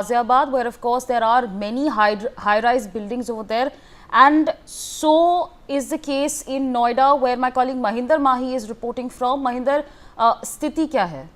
Ghaziabad, where of course there are many high-rise buildings over there, and so is the case in Noida, where my colleague Mahinder Mahi is reporting from. Mahinder, स्थिति क्या है?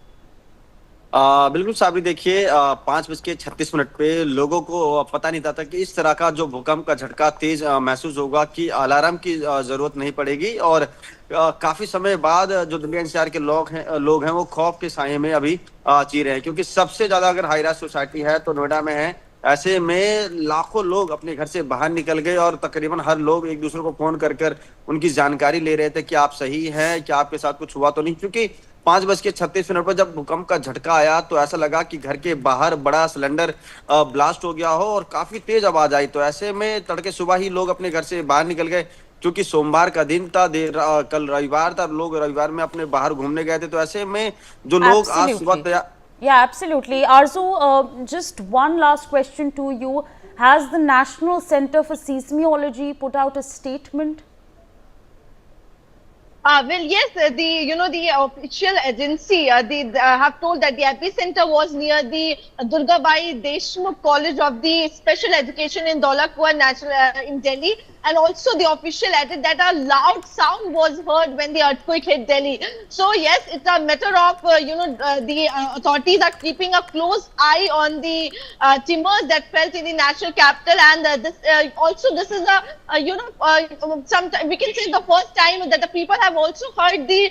बिल्कुल साबरी, देखिए 5:36 पे लोगों को पता नहीं था कि इस तरह का जो भूकंप का झटका तेज महसूस होगा कि अलार्म की जरूरत नहीं पड़ेगी। और काफी समय बाद जो दिल्ली एनसीआर के लोग हैं वो खौफ के साए में अभी जी रहे हैं, क्योंकि सबसे ज्यादा अगर हाई राइज सोसाइटी है तो नोएडा में है। ऐसे में लाखों लोग अपने घर से बाहर निकल गए और तकरीबन हर लोग एक दूसरे को फोन कर उनकी जानकारी ले रहे थे कि आप सही हैं, क्या आपके साथ कुछ हुआ तो नहीं। क्योंकि 5:36 पर जब भूकंप का झटका आया तो ऐसा लगा कि घर के बाहर बड़ा सिलेंडर ब्लास्ट हो गया हो और काफी तेज आवाज आई। तो ऐसे में तड़के सुबह ही लोग अपने घर से बाहर निकल गए, क्योंकि सोमवार का दिन था, कल रविवार था, लोग रविवार में अपने बाहर घूमने गए थे। तो ऐसे में जो लोग आज सुबह Yeah, absolutely. Arzu, just one last question to you. Has the National Center for Seismology put out a statement? Well, yes, the official agency they have told that the epicenter was near the Durgabai Deshmukh College of the Special Education in Dholakpur National in Delhi. And also the official added that a loud sound was heard when the earthquake hit Delhi. So yes, it's a matter of, the authorities are keeping a close eye on the tremors that felt in the national capital. And this is we can say the first time that the people have also heard the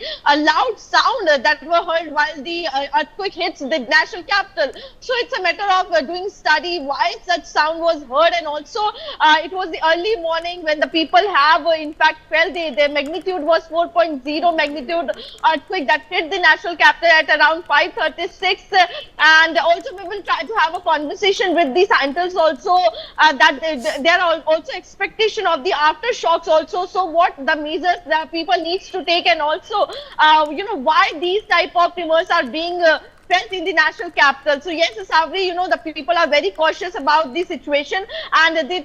loud sound that were heard while the earthquake hits the national capital. So it's a matter of doing study why such sound was heard. And also it was the early morning when the people have in fact felt the magnitude was 4.0 magnitude earthquake that hit the national capital at around 5:36. And also we will try to have a conversation with the scientists also that there are also expectation of the aftershocks also. So what the measures that people needs to take, and also why these type of tremors are being felt in the national capital. So yes, Savri, the people are very cautious about the situation, and they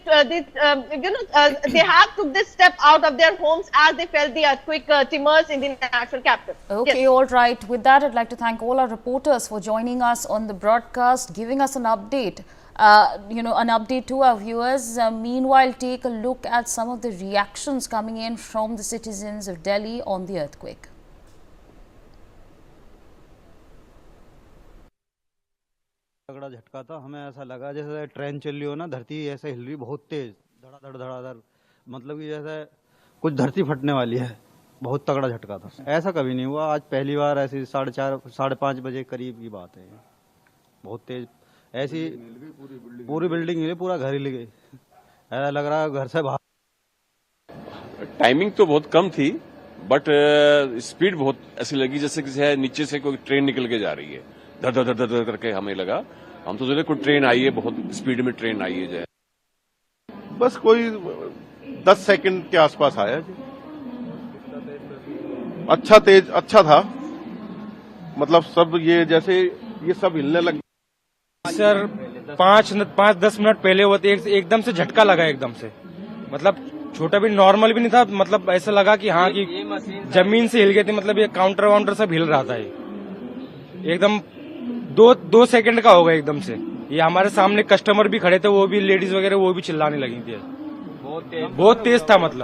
have took this step out of their homes as they felt the earthquake tremors in the national capital. Okay, yes. All right. With that, I'd like to thank all our reporters for joining us on the broadcast, giving us an update. An update to our viewers. Meanwhile, take a look at some of the reactions coming in from the citizens of Delhi on the earthquake. तगड़ा झटका था, हमें ऐसा लगा जैसे train चल रही हो ना, धरती ऐसे हिल रही बहुत तेज, धड़ाधड़, मतलब कि जैसे कुछ धरती फटने वाली है। बहुत तगड़ा झटका था, ऐसा कभी नहीं हुआ। आज पहली बार ऐसी 4:30 साढ़े 5 बजे करीब की बात है। बहुत तेज ऐसी पूरी बिल्डिंग हिली, पूरा घर हिल गई, ऐसा लग रहा है घर से बाहर। टाइमिंग तो बहुत कम थी, बट स्पीड बहुत ऐसी लगी जैसे किसी नीचे से कोई ट्रेन निकल के जा रही है। धर धर धर धर करके हमें लगा, हम तो सोचे कोई ट्रेन आई है, बहुत स्पीड में ट्रेन आई है। जाए बस कोई 10 सेकंड के आसपास आया जी। अच्छा था, मतलब सब ये जैसे ये सब हिलने लग। सर 5-10 मिनट पहले हुआ था, एकदम से झटका लगा, एकदम से, मतलब छोटा भी नॉर्मल भी नहीं था, मतलब ऐसा लगा कि हाँ कि जमीन से हिल गए थे, मतलब ये काउंटर वाउंटर सब हिल रहा था। ये एकदम 2 सेकंड का होगा एकदम से। ये हमारे सामने कस्टमर भी खड़े थे, वो भी लेडीज वगैरह वो भी चिल्लाने लगी थी, बहुत तेज था मतलब।